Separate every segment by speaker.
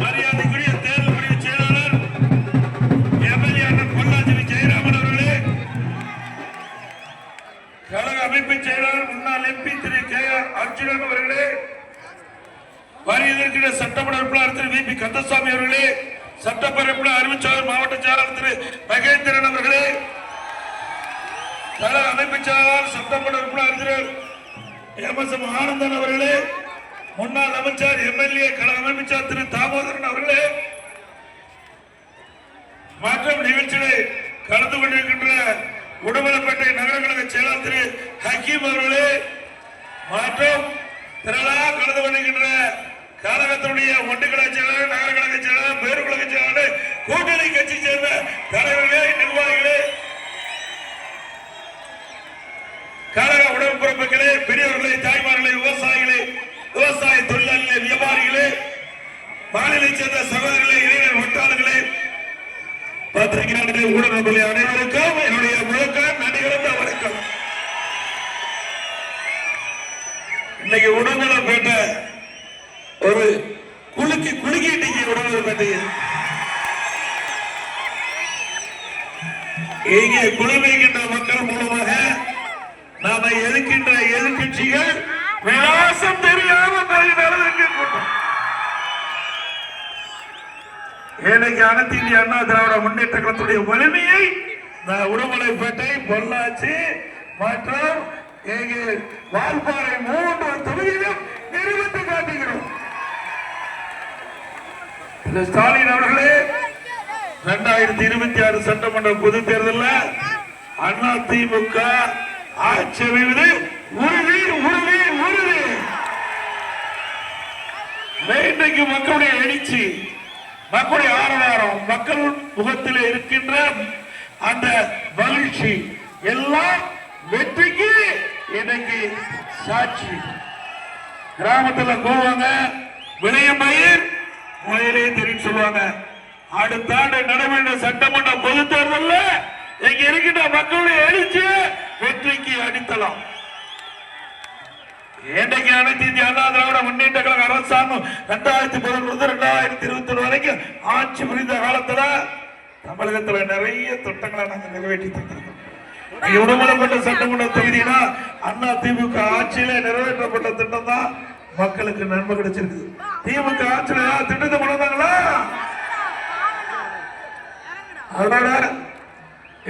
Speaker 1: மரியாதைக்குரிய தேர்தல் பிரிவு செயலாளர் எம்எல்ஏ அண்ணன் பொள்ளாச்சி ஜெயராமன் அவர்களே, கழக அமைப்பு செயலாளர் முன்னாள் எம்பி திரு கே ஆர் அர்ஜுனன் அவர்களே, வருகிற சட்டமன்ற உறுப்பினர் திரு வி பி கந்தசாமி அவர்களே, சட்டப்பேரவை அறிவிச்சாளர் மாவட்ட செயலாளர் திரு மகேந்திரன் அவர்களே, கழக அமைப்பு செயலாளர் சட்டமன்ற உறுப்பினர் திரு எம் எஸ் எம் ஆனந்தன் அவர்களே, முன்னாள் அமைச்சர் எம்எல்ஏ கழக அமைச்சர் திரு தாமோதரன் அவர்களே, மற்றும் நிகழ்ச்சிகளை கலந்து கொண்டிருக்கின்ற உடுமலைப்பேட்டை நகர கழக செயலாளர் திரு ஹக்கீம் அவர்களே, மற்றும் திரளாக கலந்து கொண்டிருக்கின்ற கழகத்தினுடைய ஒன்றுகழக செயலாளர், நகர கழக செயலாளர், பேரு கழக செயலாளர், கூட்டணி கட்சி சேர்ந்த தலைவர்களே, நிர்வாகிகளே, கழக உடன்பிறப்புகளே, பெரியவர்களே, தாய்மார்களே, விவசாயிகளே, விவசாய தொழிலாளர்களே, வியாபாரிகளே, மாநிலத்தை சேர்ந்த சகோதரர்களே, இளைஞர் வட்டாளர்களே, பத்திரிகையாளர்களே, ஊடகங்களே அனைவருக்கும் என்னுடைய முழக்க நன்றி கலந்த வணக்கம். இன்னைக்கு உடம்புலப்பேட்டை ஒரு குலுக்கி இன்னைக்கு உடம்புலப்பேட்டையில் இங்கே குழுமைகின்ற மக்கள் மூலமாக நாம எதிர்க்கின்ற எதிர்கட்சிகள் விலாசம் தெரியாம இன்னைக்கு அனைத்து இந்திய அண்ணா திராவிட முன்னேற்ற கழகத்துடைய வலிமையை உடுமலைப்பேட்டை, பொள்ளாச்சி மற்றும் வால்பாறை 3 தொகுதியிலும் நிரூபித்து காட்டுகிறோம். ஸ்டாலின் அவர்களே, 2026 சட்டமன்ற பொது தேர்தலில் அண்ணா திமுக ஆட்சி அமைவது உறுதி உறுதி உறுதி. இன்றைக்கு மக்களுடைய எழுச்சி, மக்களுடைய ஆரவாரம், மக்கள் முகத்தில் இருக்கின்ற அந்த மகிழ்ச்சி எல்லாம் வெற்றிக்கு இன்னைக்கு சாட்சி. கிராமத்தில் போவாங்க, விளையமயிர் முதலே தெரியும் சொல்லுவாங்க. அடுத்த ஆண்டு நடைபெற்ற சட்டமன்ற பொது தேர்தலில் இங்க இருக்கின்ற மக்களுடைய எழுச்சி வெற்றிக்கு அடித்தளம். இன்றைக்கு அனைத்து இந்திய அண்ணா திராவிட முன்னேற்ற கழக அரசாங்கம் 2011-2021 வரைக்கும் ஆட்சி புரிந்த காலத்துல தமிழகத்துல நிறைய திட்டங்களை நாங்கள் நிறைவேற்றி தந்திருக்கோம். உடுமலைப்பேட்டை சட்டமன்ற தொகுதினா அண்ணா திமுக ஆட்சியில நிறைவேற்றப்பட்ட திட்டம் தான் மக்களுக்கு நன்மை கிடைச்சிருக்கு. திமுக ஆட்சியில திட்டத்தை கொண்டாங்களா? அதனால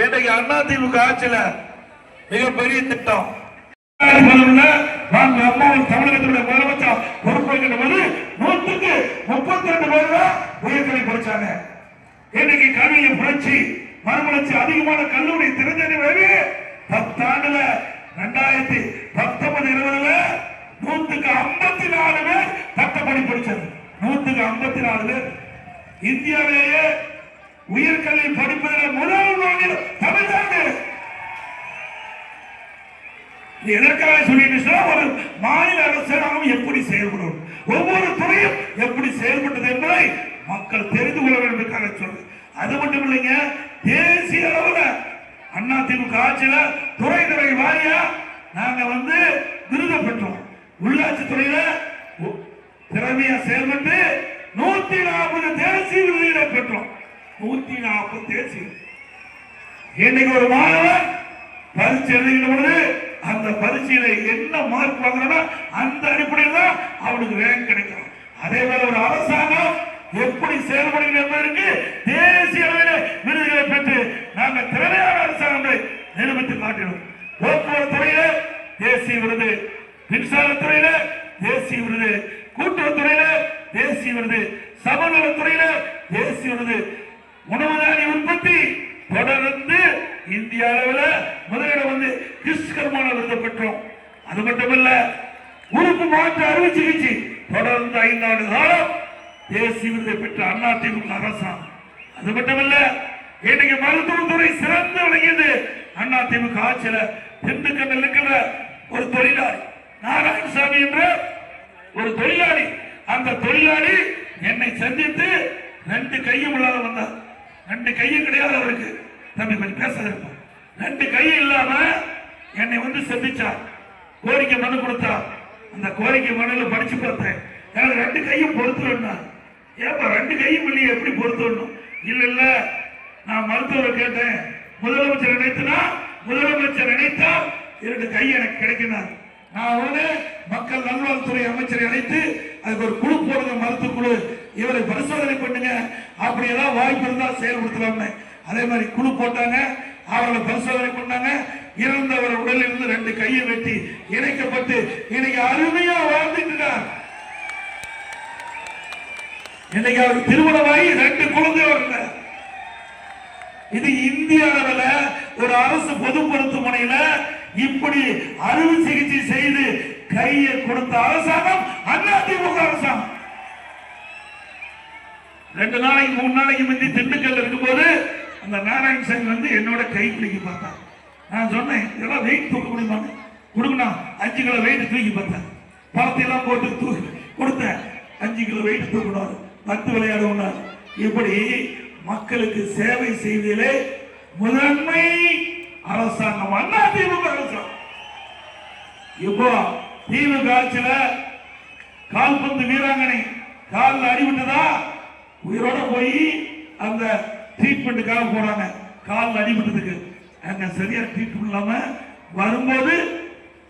Speaker 1: இன்றைக்கு அண்ணா திமுக ஆட்சியில மிகப்பெரிய திட்டம். தமிழகத்துடைய முதலமைச்சர் பொறுப்பேற்கின்ற போது 132 பேர் தான் உயர்கல்வி படிச்சாங்க. இன்னைக்கு கல்வியை புரட்சி, மறுமலர்ச்சி, அதிகமான கல்லூரி திறந்தது. 10 ஆண்டுல 2019-20 154 பேர் பட்டப்படி படிச்சது. 154 பேர். இந்தியாவிலேயே உயர்கல்வி படிப்பதில் முதல் மாநிலம் தமிழ்நாடு. எதற்காக சொல்லிட்டு ஒரு மாநில அரசாங்கம் எப்படி செயல்படும், ஒவ்வொரு துறையும் எப்படி செயல்பட்டது என்பதை மக்கள் தெரிந்து கொள்ள வேண்டும் என்பதற்காக சொல்றேன். அது மட்டும் இல்லைங்க, தேசிய அளவில் அண்ணா திமுக ஆட்சியில துறை வாரியா நாங்க விருது பெற்றோம். உள்ளாட்சி துறையில திறமையா செயல்பட்டு 140 தேசிய விருதுகளை பெற்றோம். 140 தேசிய. இன்னைக்கு ஒரு மாணவன் பரீட்சை எழுதுகின்ற பொழுது அந்த பரீட்சையில என்ன மார்க் வாங்குறா அந்த அடிப்படையில் தான் அவனுக்கு ரேங்க் கிடைக்கும். அதே போல ஒரு அரசாங்கம் எப்படி செயல்படுகிறது என்பதற்கு தேசிய அளவில் விருதுகளை பெற்று நாங்கள் திறமையான அரசாங்கத்தை நிரூபித்து காட்டினோம். போக்குவரத்து துறையில தேசிய விருது, மின்சாரத்துறையில தேசிய விருது, கூட்டுறவுத்துறையில தேசிய விருது, சமநலத்துறையில தேசிய விருது, உணவு தானிய உற்பத்தி தொடர்ந்து இந்திய அளவில் முதலிடம் கிறிஸ்கர்மான விருது பெற்றோம். அது மட்டுமல்ல, உறுப்பு மாற்று அறுவை சிகிச்சை தொடர்ந்து 5 ஆண்டு காலம் தேசிய விருதை பெற்ற அண்ணா திமுக அரசாங்கம். அது மட்டுமல்ல, இன்னைக்கு மருத்துவத்துறை சிறந்து விளங்கியது அண்ணா திமுக ஆட்சியில. திண்டுக்கல்லில் இருக்கிற ஒரு தொழிலாளி நாராயணசாமி என்ற ஒரு தொழிலாளி, அந்த தொழிலாளி என்னை சந்தித்து 2 கையும் இல்லாத வந்தார். 2 கையும் கிடையாது அவருக்கு. தம்பி கொஞ்சம் பேச இருப்பார். 2 கையும் இல்லாம என்னை சந்திச்சார். கோரிக்கை மனு கொடுத்தார். அந்த கோரிக்கை மனுல படிச்சு பார்த்தேன். எனக்கு 2 கையும் பொறுத்து வேண்டாம். ஏப்பா 2 கையும் இல்லையே, எப்படி பொறுத்து வேணும்? இல்ல நான் மருத்துவரை கேட்டேன், முதலமைச்சர் நினைத்தால் 2 கை எனக்கு கிடைக்கிறார். நான் உடனே மக்கள் நல்வாழ்வுத்துறை அமைச்சரை அழைத்து அதுக்கு ஒரு குழு போடுங்க, மருத்துவ குழு, இவரை பரிசோதனை பண்ணுங்க, அப்படி ஏதாவது வாய்ப்பு இருந்தா செயல்படுத்தலாம்னு. அதே மாதிரி குழு போட்டாங்க, அவர்களை பரிசோதனை பண்ணாங்க. இறந்தவர் உடலில் இருந்து 2 கையை வெட்டி இணைக்கப்பட்டு இன்னைக்கு அருமையா வாழ்ந்துட்டு இருக்கார். இன்னைக்கு அவர் திருமணமாகி 2 குழந்தை. இது இந்திய அளவில் ஒரு அரசு பொது மருத்துவமனையில இப்படி அறுவை சிகிச்சை செய்து கையை கொடுத்த அரசாங்கம் அதிமுக அரசாங்கம். 2 நாளைக்கு 3 நாளைக்கு முந்தி திண்டுக்கல்ல இருக்கும்போது அந்த நாராயணசாமி வந்து என்னோட கை பிடிக்க பார்த்தார். நான் சொன்னேன், இதெல்லாம் வெயிட் தூக்க முடியுமா? கொடுக்கணும். 5 கிலோ வெயிட் தூக்கி பார்த்தேன். பணத்தை எல்லாம் போட்டு தூக்கி கொடுத்தேன். 5 கிலோ வெயிட் தூக்கணும், 10 விளையாடுவார். இப்படி மக்களுக்கு சேவை செய்வதிலே முதன்மை அரசாங்கம் அதிமுக அரசாங்கம். இப்போ திமுக ஆட்சியில கால்பந்து வீராங்கனை காலில் அடிபட்டதா உயிரோட போய் அந்த ட்ரீட்மெண்ட்டுக்காக போறாங்க. காலில் அடிபட்டதுக்கு அங்க சரியா ட்ரீட்மெண்ட் இல்லாம வரும்போது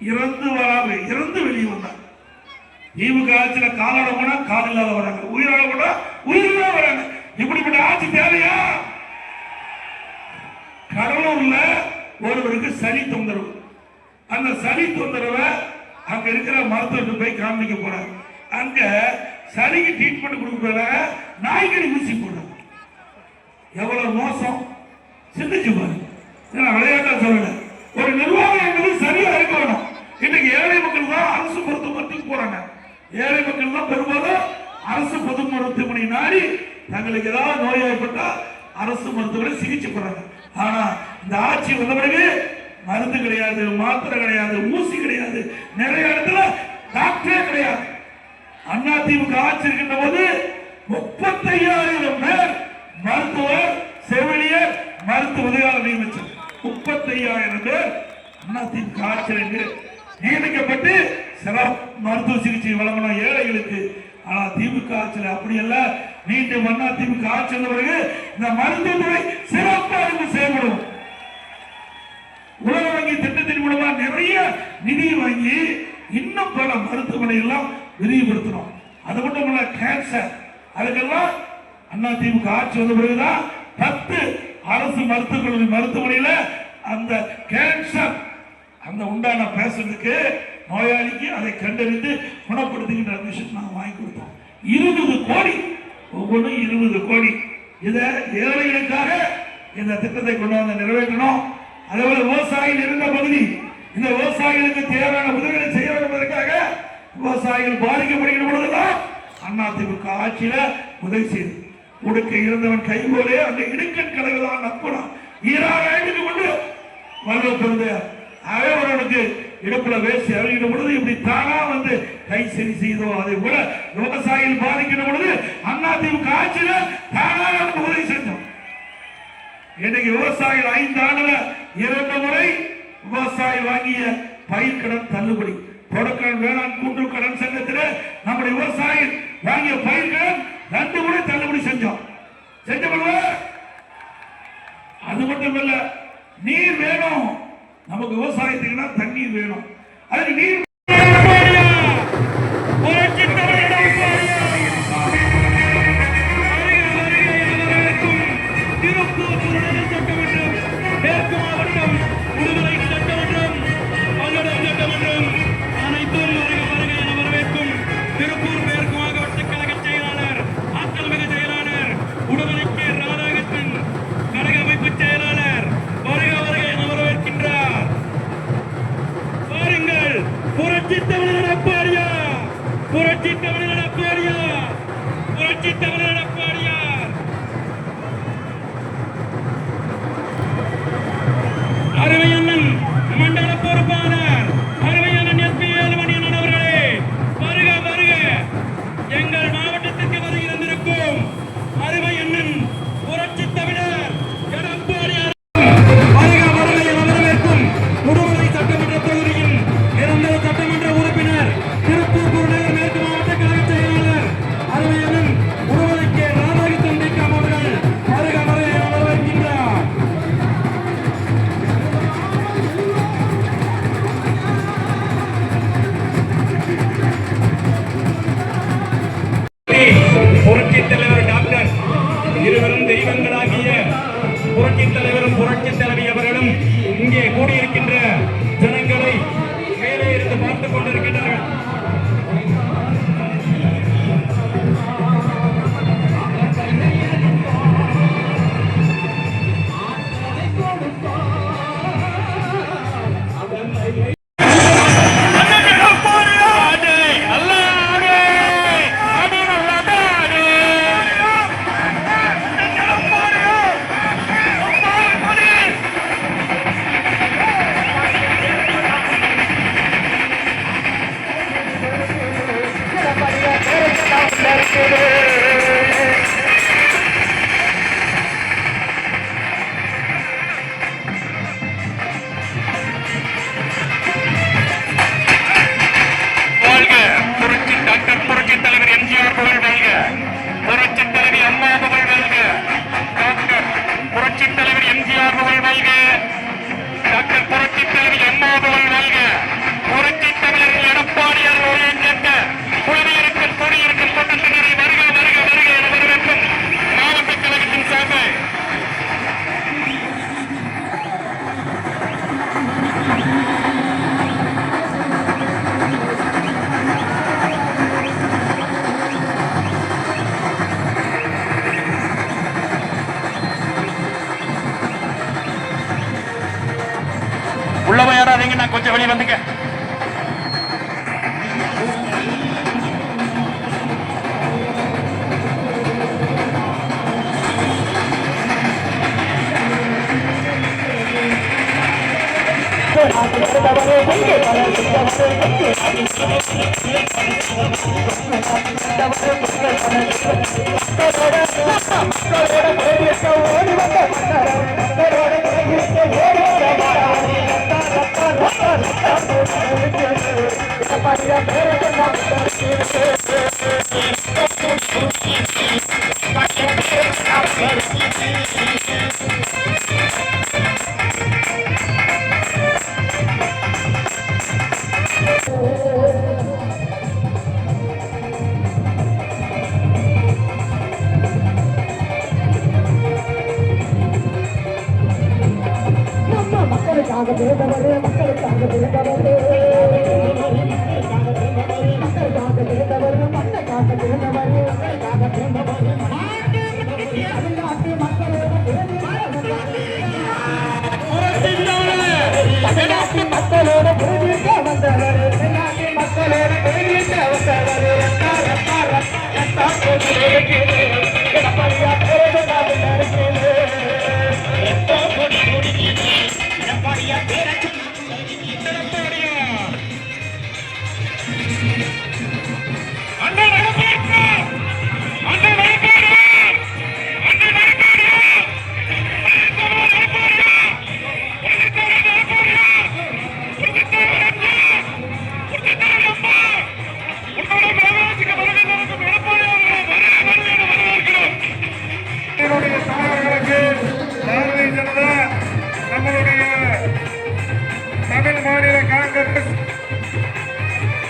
Speaker 1: இறந்து வெளியே வந்தாங்க. திமுக ஆட்சியில காலோட போனா கால் இல்லாத வராங்க, உயிரோட போனா உயிரோட வராங்க. இப்படிப்பட்ட ஆட்சி தேவையா? கடலூர்ல ஒருவருக்கு சளி தொந்தரவு. அந்த சளி தொந்தரவை அங்க இருக்கிற மருத்துவருக்கு போய் காமிக்க போறாங்க. அங்க சளிக்கு ட்ரீட்மெண்ட் கொடுக்கறத நாய்க்கடி ஊசி போடுறாங்க. எவ்வளவு மோசம் சிந்திச்சு பாருங்க. விளையாட்டா சொல்லல, ஒரு நிர்வாகம் என்பது சரியா இருக்க வேணும். இன்னைக்கு ஏழை மக்கள் தான் அரசு மருத்துவமனைக்கு போறாங்க. ஏழை மக்கள் தான் பெரும்பாலும் அரசு பொது மருத்துவமனை நாடி தங்களுக்கு ஏதாவது நோய் ஏற்பட்டா அரசு மருத்துவமனை சிகிச்சை போறாங்க. ஆனா இந்த ஆட்சி வந்த பிறகு மருந்து கிடையாது, மாத்திரை கிடையாது, ஊசி கிடையாது, நிறைய இடத்துல டாக்டரே கிடையாது. அதிமுக ஆட்சி இருக்கின்ற போது 35,000 பேர் மருத்துவர், செவிலியர், மருத்துவ உதவியாளர் நியமிச்சார். 35,000 பேர் அதிமுக ஆட்சியிலிருந்து நியமிக்கப்பட்டு சிறப்பு மருத்துவ சிகிச்சை வழங்கணும் ஏழைகளுக்கு. ஆனா திமுக ஆட்சியில் அப்படி அல்ல. மீண்டும் அதிமுக ஆட்சி வந்த பிறகு இந்த மருத்துவத்துறை சிறப்பாக செயல்படும். உலக வங்கி திட்டத்தின் மூலமா நிறைய நிதி வாங்கி இன்னும் பல மருத்துவமனை எல்லாம் விரிவுபடுத்தணும். அது மட்டும் இல்ல, கேன்சர் அதுக்கெல்லாம் அதிமுக ஆட்சி வந்த பிறகுதான் 10 அரசு மருத்துவமனையில அந்த கேன்சர் அந்த உண்டான பேஷண்ட்டுக்கு நோயாளிக்கு அதை கண்டறிந்து குணப்படுத்துகின்ற மிஷன் நாங்கள் வாங்கி கொடுத்தோம். 20 கோடி, ஒவ்வொன்றும் 20 கோடி. இதை ஏழைகளுக்காக இந்த திட்டத்தை கொண்டு வந்து நிறைவேற்றணும். அதேபோல விவசாயிகள் இருந்த பகுதி, இந்த விவசாயிகளுக்கு தேவையான உதவிகளை செய்ய வேண்டும் என்பதற்காக விவசாயிகள் பாதிக்கப்படுகிற பொழுதுதான் அதிமுக ஆட்சியில உதவி செய்து கொடுக்க இருந்தவன் கை போலே அந்த இடுக்கண் கலைவதான் நட்புறான் ஈராயிரத்துக்கு கொண்டு வருவது. அவர்களுக்கு இடுப்புல வேசி அறிகிற பொழுது இப்படி தானா வந்து கை சரி செய்தோ, அதை போல விவசாயிகள் பாதிக்கிற பொழுது அதிமுக ஆட்சியில தானா உதவி செஞ்சோம். இன்னைக்கு விவசாயிகள் 5 ஆண்டுல 2 முறை விவசாயி வாங்கிய பயிர்கடன் தள்ளுபடி. தொடக்கடன் வேளாண் கூட்டுறவு கடன் சங்கத்தில் நம்முடைய விவசாயிகள் வாங்கிய பயிர்கடன் 2 முறை தள்ளுபடி செஞ்சோம். அது மட்டும் இல்ல, நீர் வேணும் நமக்கு, விவசாயத்துக்குன்னா தண்ணீர் வேணும். அதுக்கு நீர்
Speaker 2: கொஞ்சம் வெளியே வந்துங்க. தமிழ் மாநில காங்கிரஸ்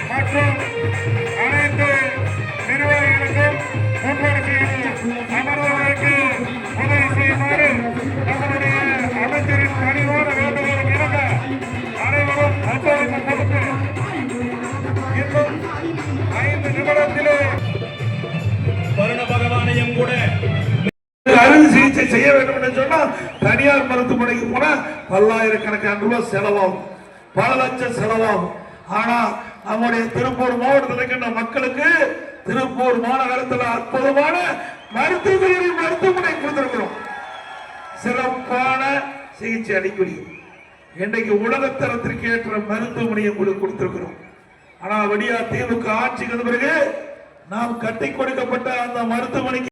Speaker 2: மற்றும் அனைத்து நிர்வாகிகளுக்கும் முன்வரிசையில் அமர்வதற்கு உதவி செய்யுமாறு நம்முடைய அமைச்சரின் பணிவான வேண்டுகோளும் இணங்க அனைவரும் ஒத்துழைப்பு கொடுத்து இன்னும் 5 நிமிடத்திலே வருண பகவானையும் கூட அறுவை சிகிச்சை செய்ய வேண்டும் என்று சொன்னால் தனியார் மருத்துவமனைக்கு போனா பல்லாயிரக்கணக்கான ரூபாய் செலவாகும், பல லட்சம் செலவாகும். ஆனா நம்முடைய திருப்பூர் மாவட்டத்தில் இருக்கின்ற மக்களுக்கு திருப்பூர் மாநகரத்தில் அற்புதமான மருத்துவமனை கொடுத்திருக்கிறோம். சிறப்பான சிகிச்சை அளிக்க இன்றைக்கு உலகத்தரத்திற்கு ஏற்ற மருத்துவமனையை உங்களுக்கு கொடுத்திருக்கிறோம். ஆனா விடியா திமுக ஆட்சிக்கு பிறகு நாம் கட்டி கொடுக்கப்பட்ட அந்த மருத்துவமனைக்கு